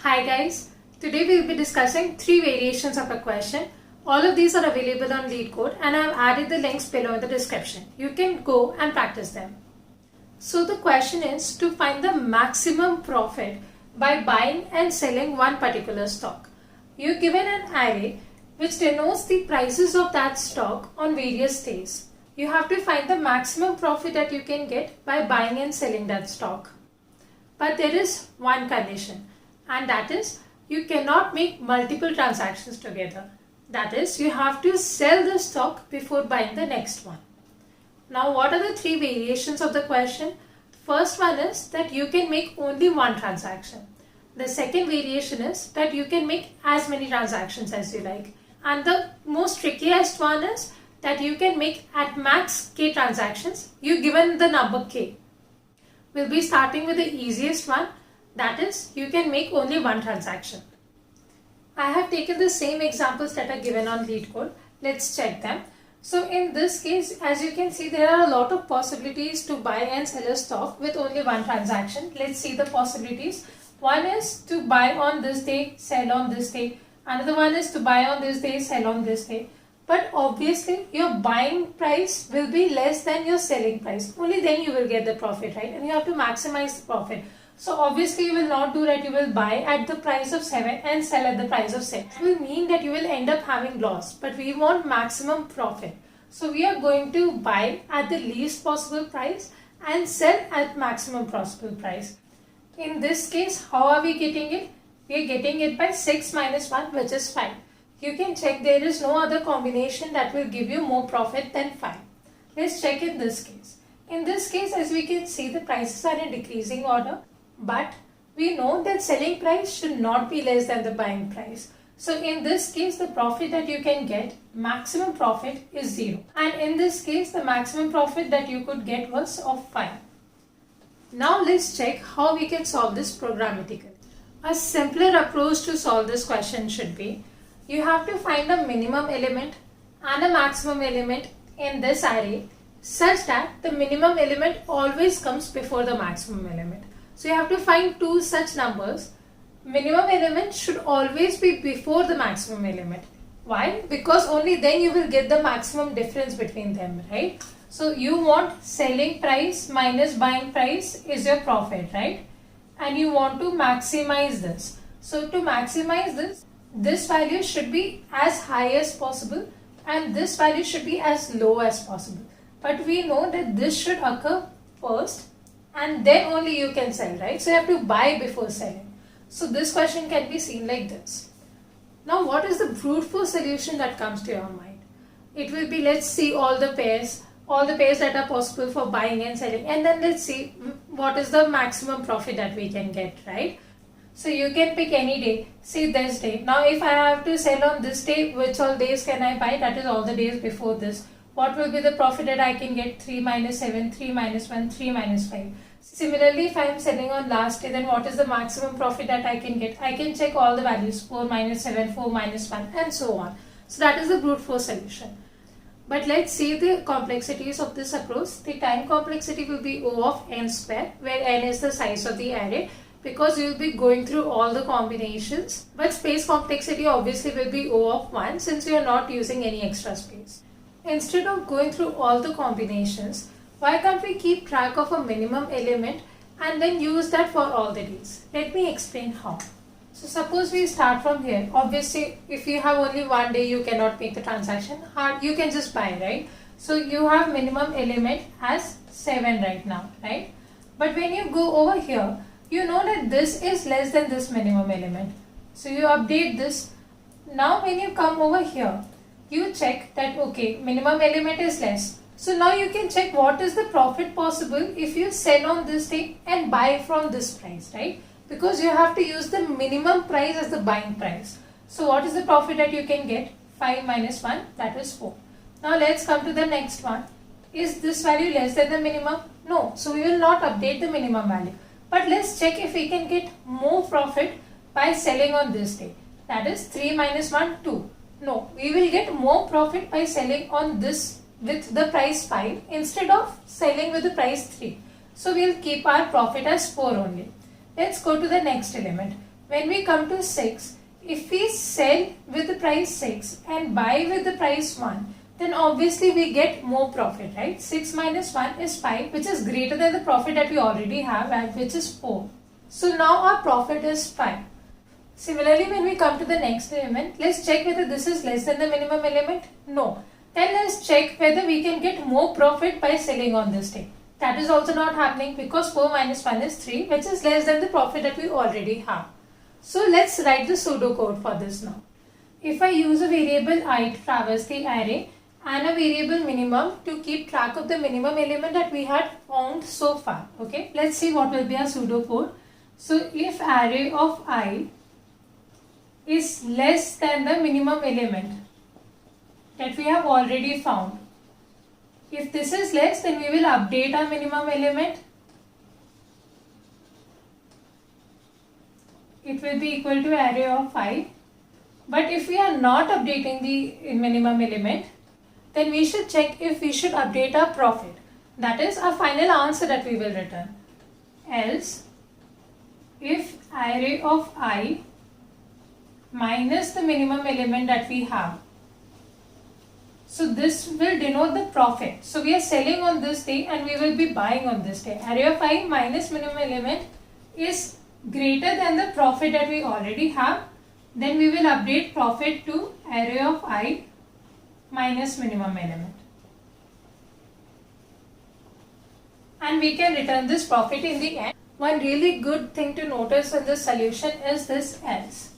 Hi guys, today we will be discussing 3 variations of a question. All of these are available on LeetCode and I have added the links below in the description. You can go and practice them. So the question is to find the maximum profit by buying and selling one particular stock. You're given an array which denotes the prices of that stock on various days. You have to find the maximum profit that you can get by buying and selling that stock. But there is one condition, and that is you cannot make multiple transactions together. That is, you have to sell the stock before buying the next one. Now, what are the 3 variations of the question? The first one is that you can make only one transaction. The second variation is that you can make as many transactions as you like. And the most trickiest one is that you can make at max k transactions. You're given the number k. We'll be starting with the easiest one, that is, you can make only one transaction. I have taken the same examples that are given on LeetCode. Let's check them. So in this case, as you can see, there are a lot of possibilities to buy and sell a stock with only one transaction. Let's see the possibilities. One is to buy on this day, sell on this day. Another one is to buy on this day, sell on this day. But obviously your buying price will be less than your selling price. Only then you will get the profit, right? And you have to maximize the profit. So obviously you will not do that. You will buy at the price of 7 and sell at the price of 6. It will mean that you will end up having loss. But we want maximum profit. So we are going to buy at the least possible price and sell at maximum possible price. In this case, how are we getting it? We are getting it by 6 minus 1, which is 5. You can check there is no other combination that will give you more profit than 5. Let's check in this case. In this case, as we can see, the prices are in decreasing order. But we know that selling price should not be less than the buying price. So in this case, the profit that you can get, maximum profit is 0. And in this case, the maximum profit that you could get was of 5. Now let's check how we can solve this programmatically. A simpler approach to solve this question should be, you have to find a minimum element and a maximum element in this array such that the minimum element always comes before the maximum element. So you have to find 2 such numbers. Minimum element should always be before the maximum element. Why? Because only then you will get the maximum difference between them, right? So you want selling price minus buying price is your profit, right? And you want to maximize this. So to maximize this value should be as high as possible and this value should be as low as possible. But we know that this should occur first and then only you can sell, right? So you have to buy before selling. So this question can be seen like this. Now what is the brute force solution that comes to your mind? It will be, let's see all the pairs that are possible for buying and selling, and then let's see what is the maximum profit that we can get, right? So you can pick any day, say this day. Now if I have to sell on this day, which all days can I buy? That is all the days before this. What will be the profit that I can get? 3 minus 7, 3 minus 1, 3 minus 5. Similarly, if I am selling on last day, then what is the maximum profit that I can get? I can check all the values, 4 minus 7, 4 minus 1 and so on. So that is the brute force solution. But let's see the complexities of this approach. The time complexity will be O of n square, where n is the size of the array, because you will be going through all the combinations. But space complexity obviously will be O of 1 since you are not using any extra space. Instead of going through all the combinations, why can't we keep track of a minimum element and then use that for all the days? Let me explain how. So suppose we start from here. Obviously, if you have only one day, you cannot make the transaction. You can just buy, right? So you have minimum element as 7 right now, right? But when you go over here, you know that this is less than this minimum element. So you update this. Now when you come over here, you check that, okay, minimum element is less. So now you can check what is the profit possible if you sell on this day and buy from this price, right? Because you have to use the minimum price as the buying price. So what is the profit that you can get? 5 minus 1, that is 4. Now let's come to the next one. Is this value less than the minimum? No. So we will not update the minimum value. But let's check if we can get more profit by selling on this day. That is 3 minus 1, 2. No, we will get more profit by selling on this with the price 5 instead of selling with the price 3. So we will keep our profit as 4 only. Let's go to the next element. when we come to 6, if we sell with the price 6 and buy with the price 1, then obviously we get more profit, right? 6 minus 1 is 5, which is greater than the profit that we already have, and which is 4. So now our profit is 5. Similarly, when we come to the next element, let's check whether this is less than the minimum element. No. Then let's check whether we can get more profit by selling on this day. That is also not happening because 4 minus 1 is 3, which is less than the profit that we already have. So let's write the pseudocode for this now. If I use a variable I to traverse the array and a variable minimum to keep track of the minimum element that we had found so far. Okay, let's see what will be our pseudocode. So if array of I is less than the minimum element that we have already found. If this is less, then we will update our minimum element. It will be equal to array of I. But if we are not updating the minimum element, then we should check if we should update our profit. That is our final answer that we will return. Else, if array of I minus the minimum element that we have. So this will denote the profit. So we are selling on this day and we will be buying on this day. Array of I minus minimum element is greater than the profit that we already have. Then we will update profit to array of I minus minimum element. And we can return this profit in the end. One really good thing to notice in this solution is this else.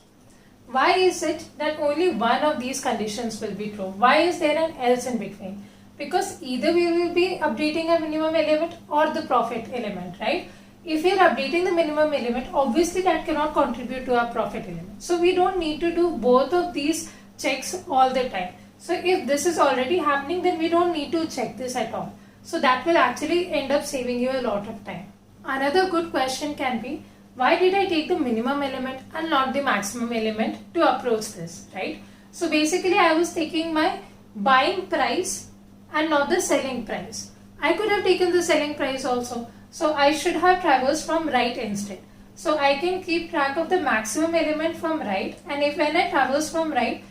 Why is it that only one of these conditions will be true? Why is there an else in between? Because either we will be updating a minimum element or the profit element, right? If we are updating the minimum element, obviously that cannot contribute to our profit element. So we don't need to do both of these checks all the time. So if this is already happening, then we don't need to check this at all. So that will actually end up saving you a lot of time. Another good question can be, why did I take the minimum element and not the maximum element to approach this, right? So basically I was taking my buying price and not the selling price. I could have taken the selling price also. So I should have traversed from right instead. So I can keep track of the maximum element from right, and if when I traverse from right,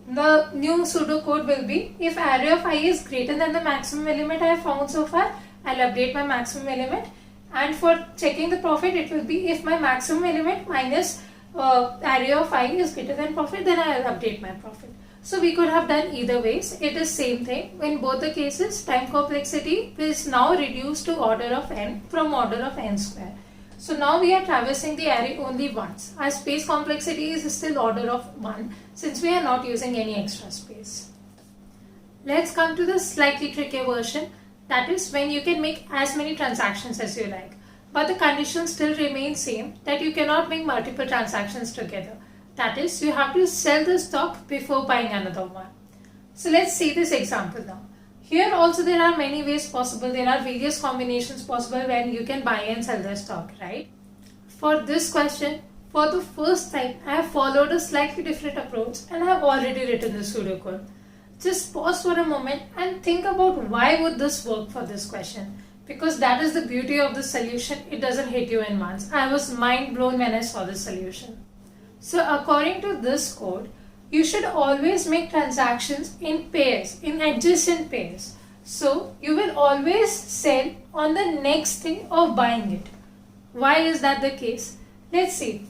the new pseudocode will be if array of I is greater than the maximum element I have found so far, I'll update my maximum element. And for checking the profit, it will be if my maximum element minus array of I is greater than profit, then I will update my profit. So we could have done either ways. It is same thing. In both the cases, time complexity is now reduced to order of n from order of n square. So now we are traversing the array only once. Our space complexity is still order of 1 since we are not using any extra space. Let's come to the slightly trickier version. That is when you can make as many transactions as you like. But the condition still remains same that you cannot make multiple transactions together. That is, you have to sell the stock before buying another one. So let's see this example now. Here also there are many ways possible. There are various combinations possible when you can buy and sell the stock, right? For this question, for the first time, I have followed a slightly different approach and I have already written the pseudocode. Just pause for a moment and think about why would this work for this question. Because that is the beauty of the solution. It doesn't hit you in once. I was mind blown when I saw the solution. So according to this code, you should always make transactions in pairs, in adjacent pairs. So you will always sell on the next day of buying it. Why is that the case? Let's see.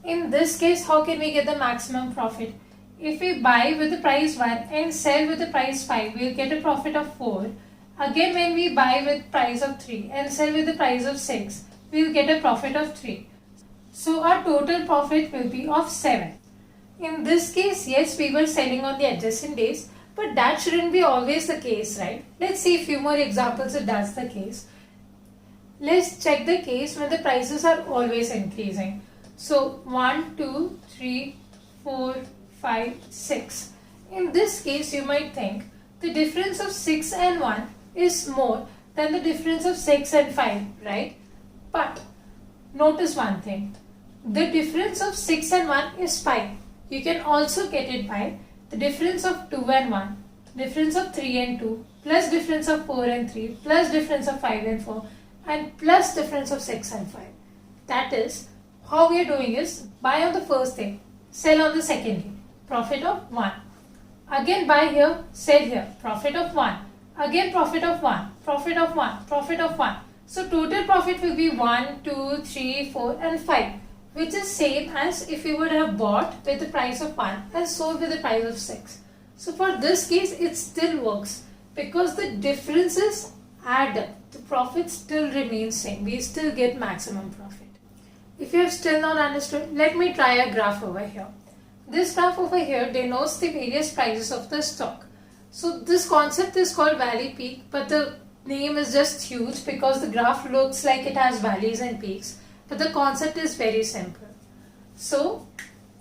In this case, how can we get the maximum profit? If we buy with the price 1 and sell with the price 5, we will get a profit of 4. Again, when we buy with price of 3 and sell with the price of 6, we will get a profit of 3. So our total profit will be of 7. In this case, yes, we were selling on the adjacent days, but that shouldn't be always the case, right? Let's see a few more examples if that's the case. Let's check the case when the prices are always increasing. So 1, 2, 3, 4, 5, 6. In this case, you might think the difference of 6 and 1 is more than the difference of 6 and 5, right? But notice one thing. The difference of 6 and 1 is 5. You can also get it by the difference of 2 and 1, difference of 3 and 2, plus difference of 4 and 3, plus difference of 5 and 4, and plus difference of 6 and 5. That is, how we are doing is buy on the first day, sell on the second day, profit of 1. Again buy here, sell here, profit of 1. Again profit of 1, profit of 1, profit of 1. So total profit will be 1, 2, 3, 4 and 5, which is same as if you would have bought with the price of 1 and sold with the price of 6. So for this case it still works because the differences add up. The profit still remains same. We still get maximum profit. If you have still not understood, let me try a graph over here. This graph over here denotes the various prices of the stock. So this concept is called valley peak, but the name is just huge because the graph looks like it has valleys and peaks, but the concept is very simple. So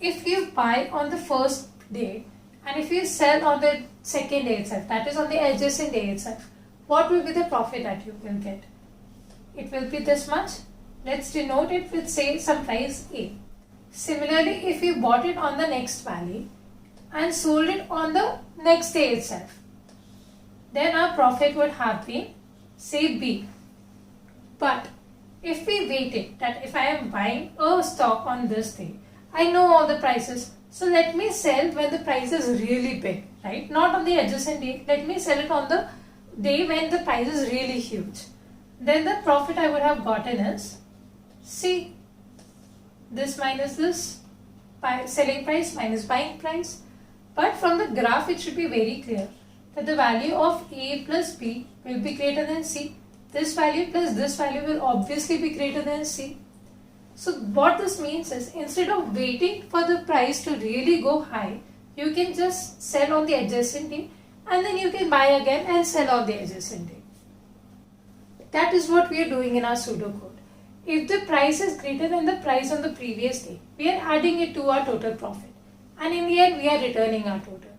if you buy on the first day and if you sell on the second day itself, that is on the adjacent day itself, what will be the profit that you will get? It will be this much. Let's denote it with say some price A. Similarly, if you bought it on the next valley and sold it on the next day itself, then our profit would have been say B. But if we waited that if I am buying a stock on this day, I know all the prices, so let me sell when the price is really big, right? Not on the adjacent day, let me sell it on the day when the price is really huge. Then the profit I would have gotten is C. This minus this, selling price minus buying price. But from the graph it should be very clear that the value of A plus B will be greater than C. This value plus this value will obviously be greater than C. So what this means is instead of waiting for the price to really go high, you can just sell on the adjacent day and then you can buy again and sell on the adjacent day. That is what we are doing in our pseudocode. If the price is greater than the price on the previous day, we are adding it to our total profit. And in the end, we are returning our total.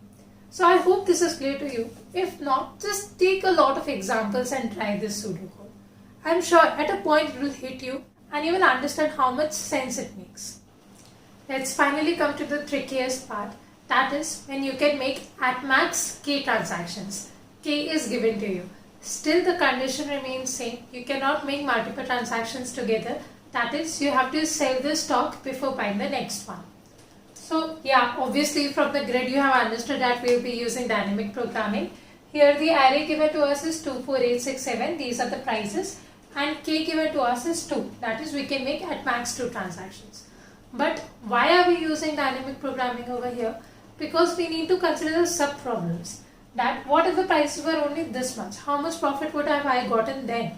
So I hope this is clear to you. If not, just take a lot of examples and try this pseudocode. I'm sure at a point it will hit you and you will understand how much sense it makes. Let's finally come to the trickiest part. That is when you can make at max K transactions. K is given to you. Still the condition remains same. You cannot make multiple transactions together. That is, you have to sell the stock before buying the next one. So yeah, obviously from the grid you have understood that we will be using dynamic programming. Here the array given to us is 2, 4, 8, 6, 7. These are the prices. And K given to us is 2. That is, we can make at max 2 transactions. But why are we using dynamic programming over here? Because we need to consider the sub-problems. That what if the prices were only this much? How much profit would have I gotten then?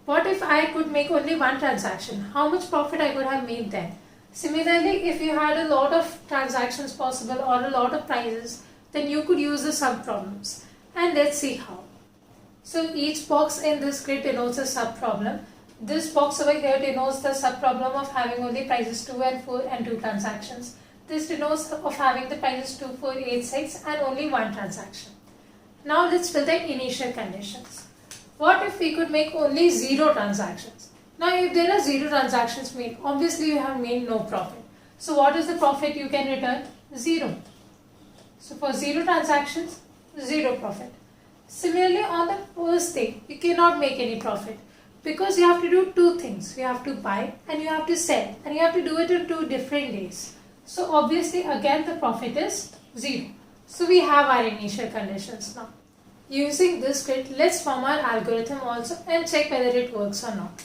What if I could make only one transaction? How much profit I could have made then? Similarly, if you had a lot of transactions possible or a lot of prices, then you could use the sub-problems. And let's see how. So each box in this grid denotes a sub-problem. This box over here denotes the sub-problem of having only prices 2 and 4 and 2 transactions. This denotes of having the prices 2, 4, 8, 6 and only one transaction. Now let's fill the initial conditions. What if we could make only 0 transactions? Now if there are 0 transactions made, obviously you have made no profit. So what is the profit you can return? 0. So for 0 transactions, 0 profit. Similarly on the first day, you cannot make any profit because you have to do 2 things. You have to buy and you have to sell and you have to do it in 2 different days. So obviously again the profit is 0. So we have our initial conditions now. Using this grid, let's form our algorithm also and check whether it works or not.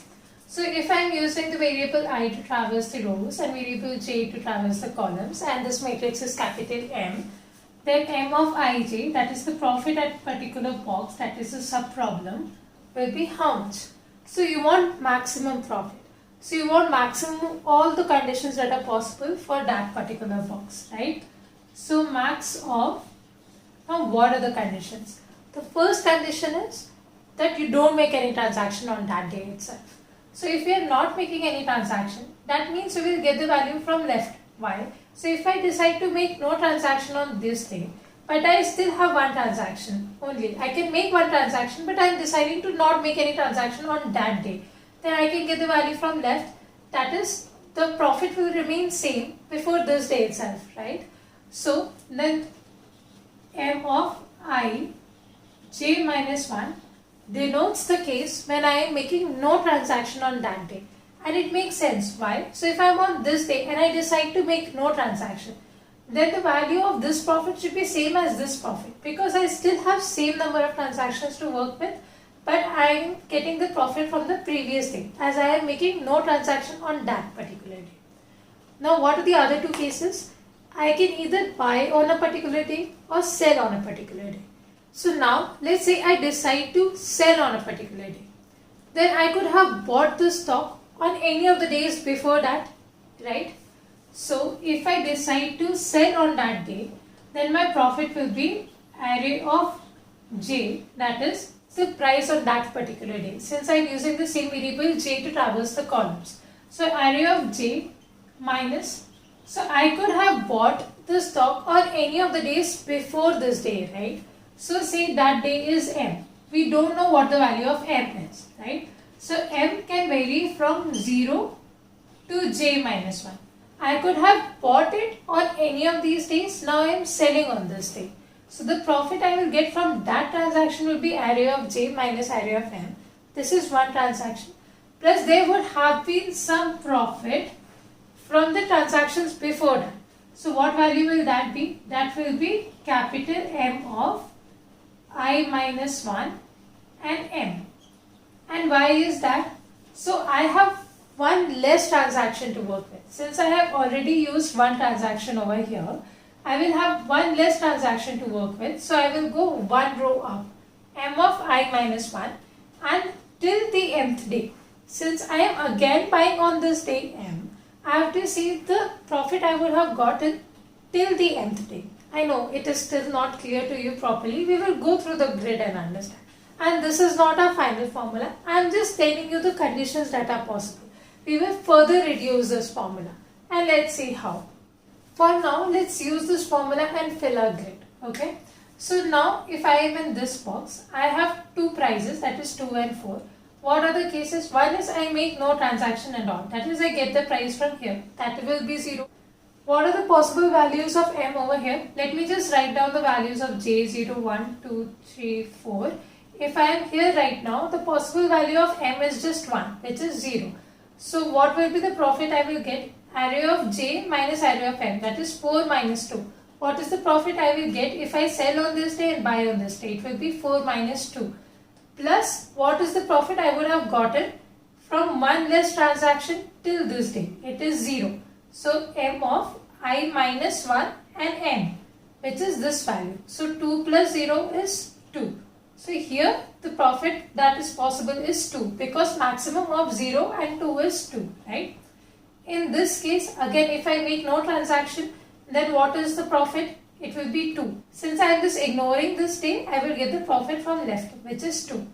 So if I am using the variable I to traverse the rows and variable j to traverse the columns and this matrix is capital M, then M of ij, that is the profit at particular box, that is the sub-problem, will be how much? So you want maximum profit. So you want maximum all the conditions that are possible for that particular box, right? So max of, now what are the conditions? The first condition is that you don't make any transaction on that day itself. So if you are not making any transaction, that means you will get the value from left. Why? So if I decide to make no transaction on this day, but I still have one transaction only. I can make one transaction, but I am deciding to not make any transaction on that day. Then I can get the value from left. That is, the profit will remain same before this day itself, right? So then M of I j minus 1 denotes the case when I am making no transaction on that day. And it makes sense. Why? So if I'm on this day and I decide to make no transaction, then the value of this profit should be same as this profit, because I still have same number of transactions to work with, but I am getting the profit from the previous day as I am making no transaction on that particular day. Now what are the other two cases? I can either buy on a particular day or sell on a particular day. So now let's say I decide to sell on a particular day. Then I could have bought the stock on any of the days before that, right? So if I decide to sell on that day, then my profit will be array of j, that is the price on that particular day, since I am using the same variable j to traverse the columns. So array of j minus, so I could have bought the stock on any of the days before this day, right? So say that day is m. We don't know what the value of m is, right? So m can vary from 0 to j minus 1. I could have bought it on any of these days. Now I am selling on this day. So the profit I will get from that transaction will be array of j minus array of m. This is one transaction. Plus there would have been some profit from the transactions before that. So what value will that be? That will be capital M of I minus 1 and m. And why is that? So I have one less transaction to work with. Since I have already used one transaction over here, I will have one less transaction to work with. So I will go one row up, m of I minus 1, and till the mth day. Since I am again buying on this day m, I have to see the profit I would have gotten till the nth day. I know it is still not clear to you properly. We will go through the grid and understand. And this is not our final formula. I am just telling you the conditions that are possible. We will further reduce this formula. And let's see how. For now, let's use this formula and fill our grid. Okay. So now if I am in this box, I have two prices, that is 2 and 4. What are the cases? One is I make no transaction at all. That is I get the price from here. That will be 0. What are the possible values of m over here? Let me just write down the values of j, 0, 1, 2, 3, 4. If I am here right now, the possible value of m is just 1, which is 0. So what will be the profit I will get? Array of j minus array of m, that is 4 minus 2. What is the profit I will get if I sell on this day and buy on this day? It will be 4 minus 2. Plus, what is the profit I would have gotten from one less transaction till this day? It is 0. So m of I minus 1 and n, which is this value. So 2 plus 0 is 2. So here the profit that is possible is 2, because maximum of 0 and 2 is 2, right? In this case, again, if I make no transaction, then what is the profit? It will be 2. Since I am just ignoring this day, I will get the profit from left, which is 2.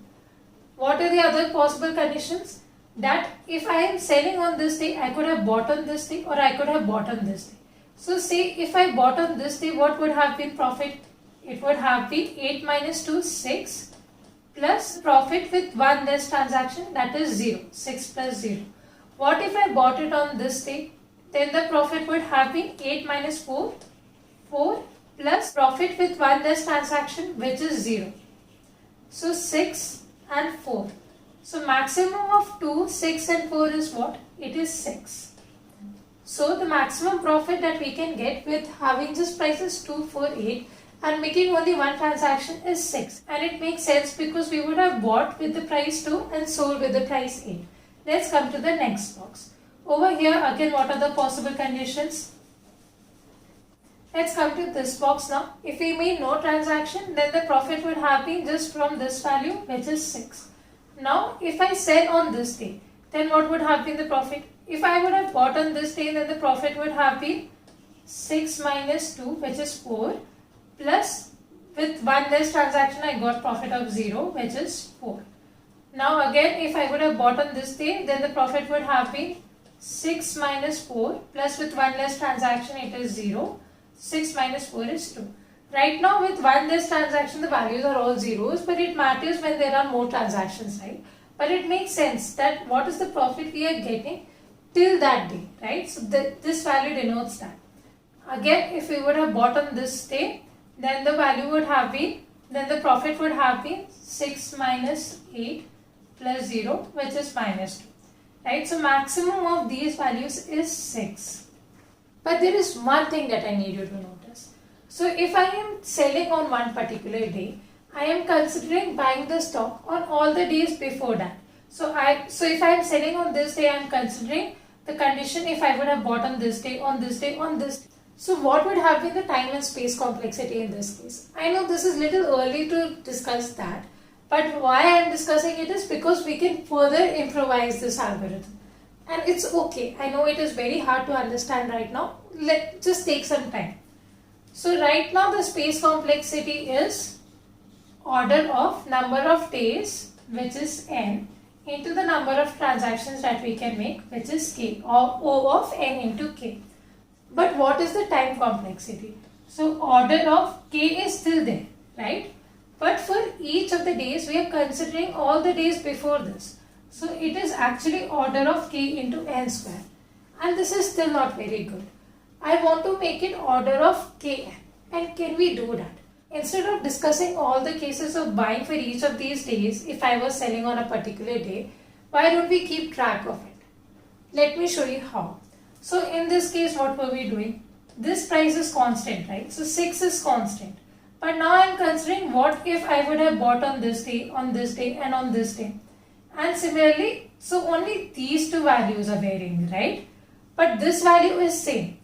What are the other possible conditions? That if I am selling on this day, I could have bought on this day, or I could have bought on this day. So say if I bought on this day, what would have been profit? It would have been 8 minus 2, 6, plus profit with one less transaction, that is 0, 6 plus 0. What if I bought it on this day? Then the profit would have been 8 minus 4, 4, plus profit with one less transaction, which is 0. So 6 and 4. So maximum of 2, 6 and 4 is what? It is 6. So the maximum profit that we can get with having just prices 2, 4, 8 and making only one transaction is 6. And it makes sense because we would have bought with the price 2 and sold with the price 8. Let's come to the next box. Over here again, what are the possible conditions? Let's come to this box now. If we made no transaction, then the profit would have been just from this value, which is 6. Now if I sell on this day, then what would have been the profit? If I would have bought on this day, then the profit would have been 6 minus 2, which is 4, plus with one less transaction I got profit of 0, which is 4. Now again, if I would have bought on this day, then the profit would have been 6 minus 4, plus with one less transaction it is 0. 6 minus 4 is 2. Right now with one less transaction the values are all zeros, but it matters when there are more transactions, right? But it makes sense that what is the profit we are getting till that day, right? So this value denotes that. Again, if we would have bought on this day, then the value would have been, then the profit would have been 6 minus 8 plus 0, which is minus 2. right? So maximum of these values is 6. But there is one thing that I need you to notice. So if I am selling on one particular day, I am considering buying the stock on all the days before that. So if I am selling on this day, I am considering the condition if I would have bought on this day, on this day, on this day. So what would have been the time and space complexity in this case? I know this is little early to discuss that, but why I am discussing it is because we can further improvise this algorithm. And it's okay. I know it is very hard to understand right now. Let's just take some time. So right now the space complexity is order of number of days, which is n, into the number of transactions that we can make, which is k, or O of n into k. But what is the time complexity? So order of k is still there, right? But for each of the days, we are considering all the days before this. So it is actually order of k into n square. And this is still not very good. I want to make it order of kn. And can we do that? Instead of discussing all the cases of buying for each of these days, if I was selling on a particular day, why don't we keep track of it? Let me show you how. So in this case, what were we doing? This price is constant, right? So 6 is constant. But now I am considering what if I would have bought on this day, and on this day. And similarly, so only these two values are varying, right? But this value is same.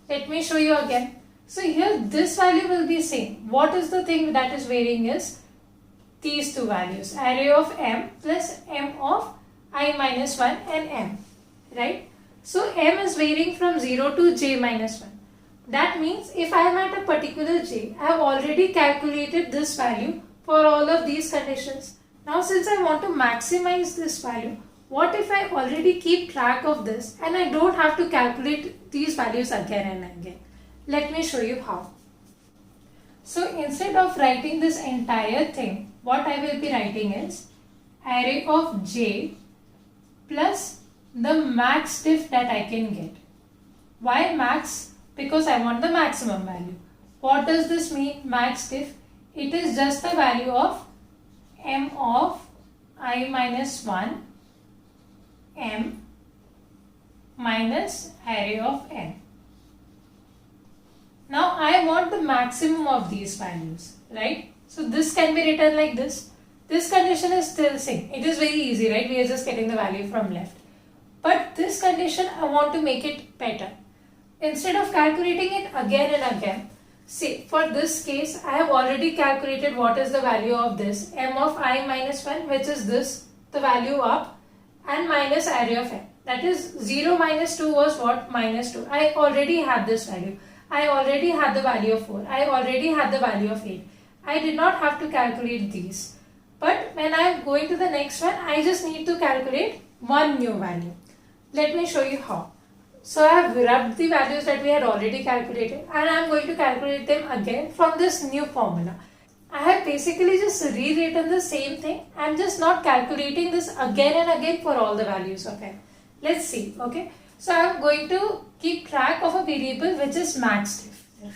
Let me show you again. So here this value will be same. What is the thing that is varying is these two values. Array of m plus m of I minus 1 and m, right? So m is varying from 0 to j minus 1. That means if I am at a particular j, I have already calculated this value for all of these conditions. Now since I want to maximize this value, what if I already keep track of this and I don't have to calculate these values again and again? Let me show you how. So instead of writing this entire thing, what I will be writing is array of j plus the max diff that I can get. Why max? Because I want the maximum value. What does this mean, max diff? It is just the value of m of I minus 1 m minus array of n. Now I want the maximum of these values, right? So this can be written like this. This condition is still same. It is very easy, right? We are just getting the value from left. But this condition, I want to make it better. Instead of calculating it again and again, see, for this case, I have already calculated what is the value of this. M of I minus 1, which is this, the value up, and minus array of n. That is 0 minus 2 was what? Minus 2. I already had this value. I already had the value of 4. I already had the value of 8. I did not have to calculate these. But when I am going to the next one, I just need to calculate one new value. Let me show you how. So I have rubbed the values that we had already calculated and I am going to calculate them again from this new formula. I have basically just rewritten the same thing. I am just not calculating this again and again for all the values of n. Let's see, okay. So I am going to keep track of a variable which is max diff.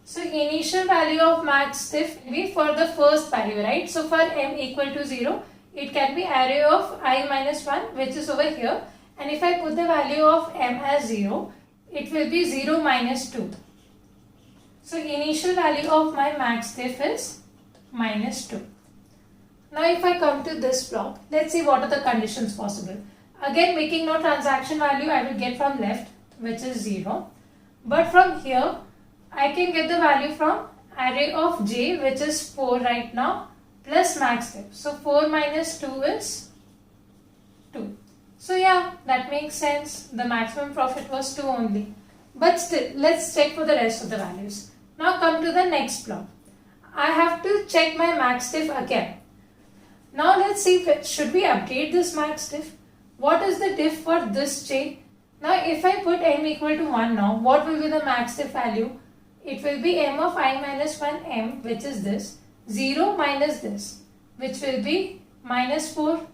So initial value of max diff will be for the first value, right? So for m equal to 0, it can be array of I minus 1, which is over here. And if I put the value of m as 0, it will be 0 minus 2. So initial value of my max diff is minus 2. Now if I come to this block, let's see what are the conditions possible. Again, making no transaction value, I will get from left, which is 0. But from here, I can get the value from array of j, which is 4 right now, plus max diff. So 4 minus 2 is 2. So yeah, that makes sense. The maximum profit was 2 only. But still, let's check for the rest of the values. Now come to the next block. I have to check my max diff again. Now let's see, should we update this max diff? What is the diff for this j? Now if I put m equal to 1 now, what will be the max diff value? It will be m of I minus 1 m, which is this, 0 minus this, which will be minus 4.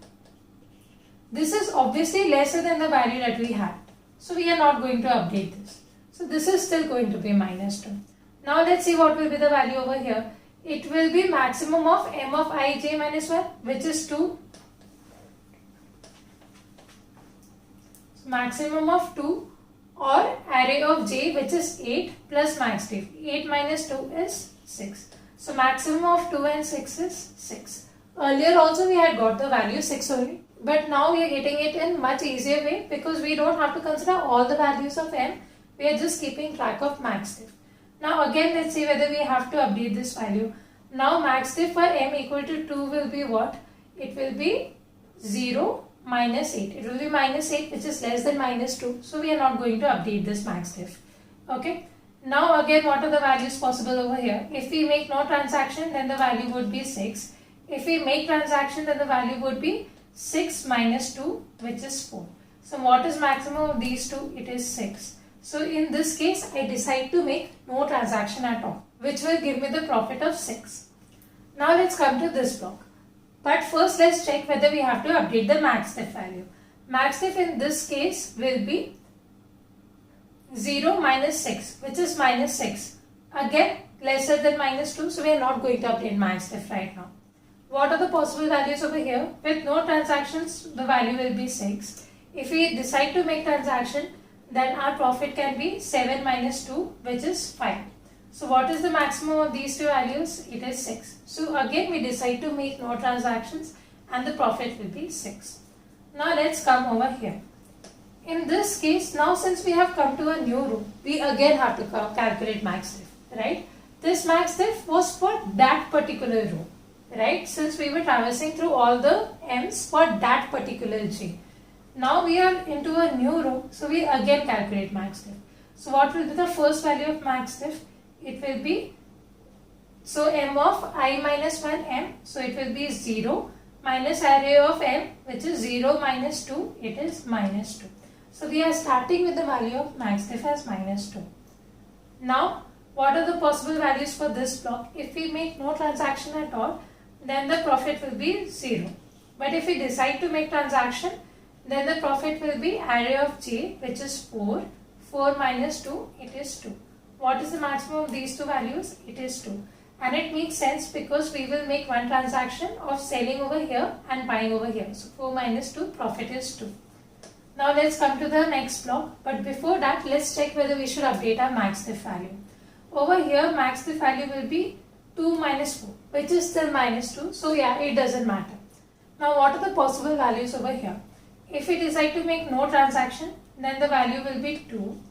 This is obviously lesser than the value that we had. So we are not going to update this. So this is still going to be minus 2. Now let's see what will be the value over here. It will be maximum of m of I j minus 1, which is 2. maximum of 2 or array of j which is 8 plus max diff. 8 minus 2 is 6. So maximum of 2 and 6 is 6. Earlier also we had got the value 6 only. But now we are getting it in much easier way because we don't have to consider all the values of m. We are just keeping track of max diff. Now again let's see whether we have to update this value. Now max diff for m equal to 2 will be what? It will be 0 minus 8. It will be minus 8 which is less than minus 2. So we are not going to update this max diff. Okay. Now again what are the values possible over here? If we make no transaction then the value would be 6. If we make transaction then the value would be 6 minus 2 which is 4. So what is maximum of these two? It is 6. So in this case I decide to make no transaction at all, which will give me the profit of 6. Now let's come to this block. But first let's check whether we have to update the max diff value. Max diff in this case will be 0 minus 6 which is minus 6. Again lesser than minus 2, so we are not going to update max diff right now. What are the possible values over here? With no transactions the value will be 6. If we decide to make transaction then our profit can be 7 minus 2 which is 5. So what is the maximum of these two values? It is 6. So again we decide to make no transactions and the profit will be 6. Now let's come over here. In this case, now since we have come to a new row, we again have to calculate max diff, right? This max diff was for that particular row, right? Since we were traversing through all the m's for that particular j. Now we are into a new row, so we again calculate max diff. So what will be the first value of max diff? It will be, so m of I minus 1 m, so it will be 0 minus array of m which is 0 minus 2, it is minus 2. So we are starting with the value of max diff as minus 2. Now what are the possible values for this block? If we make no transaction at all, then the profit will be 0. But if we decide to make transaction, then the profit will be array of j which is 4. 4 minus 2, it is 2. What is the maximum of these two values? It is 2. And it makes sense because we will make one transaction of selling over here and buying over here. So 4 minus 2, profit is 2. Now let's come to the next block. But before that, let's check whether we should update our max diff value. Over here, max diff value will be 2 minus 4, which is still minus 2. So yeah, it doesn't matter. Now what are the possible values over here? If we decide to make no transaction, then the value will be 2.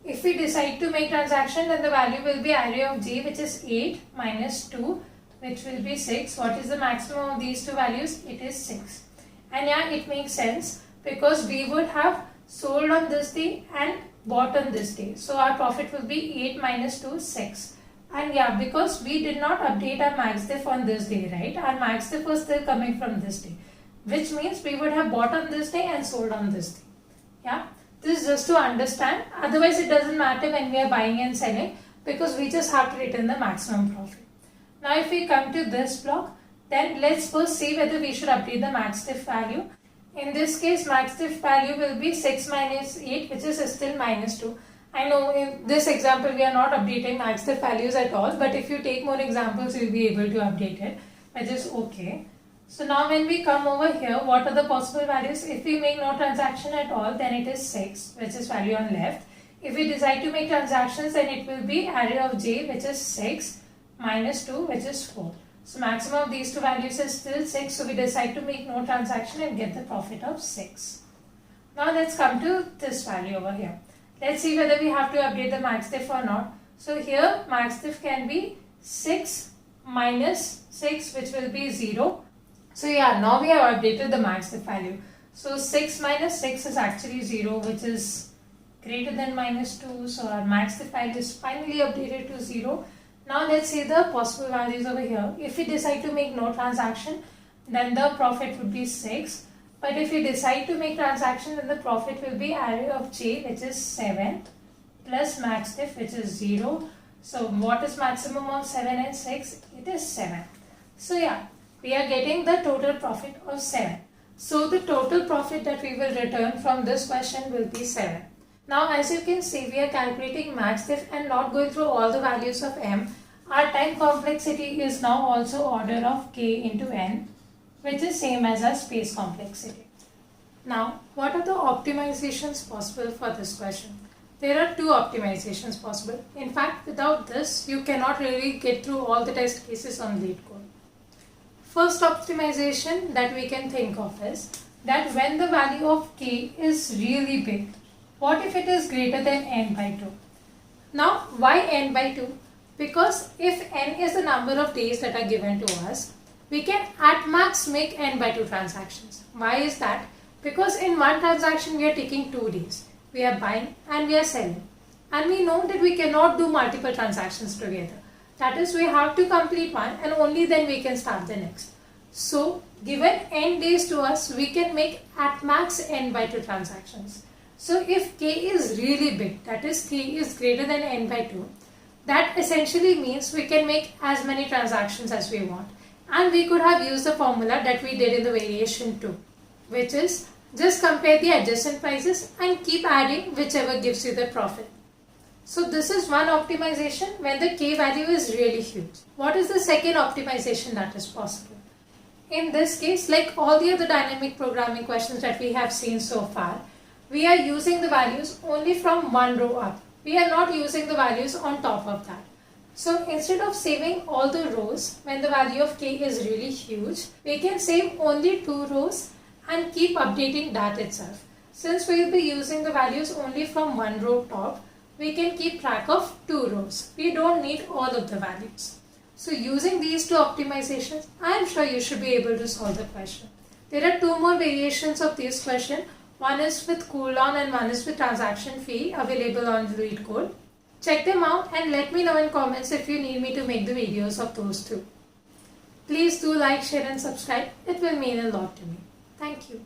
If we decide to make transaction, then the value will be array of j which is 8 minus 2 which will be 6. What is the maximum of these two values? It is 6. And yeah, it makes sense because we would have sold on this day and bought on this day. So our profit will be 8 minus 2 is 6. And yeah, because we did not update our max diff on this day, right? Our max diff was still coming from this day, which means we would have bought on this day and sold on this day. Yeah. This is just to understand, otherwise it doesn't matter when we are buying and selling because we just have to return the maximum profit. Now if we come to this block, then let's first see whether we should update the max diff value. In this case, max diff value will be 6 minus 8 which is still minus 2. I know in this example we are not updating max diff values at all, but if you take more examples you will be able to update it, which is okay. So now when we come over here, what are the possible values? If we make no transaction at all, then it is 6, which is value on left. If we decide to make transactions, then it will be array of j, which is 6, minus 2, which is 4. So maximum of these two values is still 6, so we decide to make no transaction and get the profit of 6. Now let's come to this value over here. Let's see whether we have to update the max diff or not. So here, max diff can be 6 minus 6, which will be 0. So yeah, now we have updated the max diff value. So 6 minus 6 is actually 0, which is greater than minus 2. So our max diff value is finally updated to 0. Now let's see the possible values over here. If we decide to make no transaction, then the profit would be 6. But if we decide to make transaction, then the profit will be array of j, which is 7, plus max diff, which is 0. So what is maximum of 7 and 6? It is 7. So yeah, we are getting the total profit of 7. So the total profit that we will return from this question will be 7. Now as you can see, we are calculating max diff and not going through all the values of m. Our time complexity is now also order of k into n, which is same as our space complexity. Now, what are the optimizations possible for this question? There are two optimizations possible. In fact, without this, you cannot really get through all the test cases on LeetCode. First optimization that we can think of is that when the value of k is really big, what if it is greater than n by 2? Now, why n by 2? Because if n is the number of days that are given to us, we can at max make n by 2 transactions. Why is that? Because in one transaction we are taking 2 days. We are buying and we are selling. And we know that we cannot do multiple transactions together. That is, we have to complete one and only then we can start the next. So, given n days to us, we can make at max n by 2 transactions. So, if k is really big, that is k is greater than n by 2, that essentially means we can make as many transactions as we want. And we could have used the formula that we did in the variation 2, which is just compare the adjacent prices and keep adding whichever gives you the profit. So this is one optimization when the k value is really huge. What is the second optimization that is possible? In this case, like all the other dynamic programming questions that we have seen so far, we are using the values only from one row up. We are not using the values on top of that. So instead of saving all the rows when the value of k is really huge, we can save only 2 rows and keep updating that itself. Since we will be using the values only from one row top, we can keep track of 2 rows. We don't need all of the values. So using these two optimizations, I am sure you should be able to solve the question. There are 2 more variations of this question. One is with cooldown and one is with transaction fee available on LeetCode. Check them out and let me know in comments if you need me to make the videos of those 2. Please do like, share and subscribe. It will mean a lot to me. Thank you.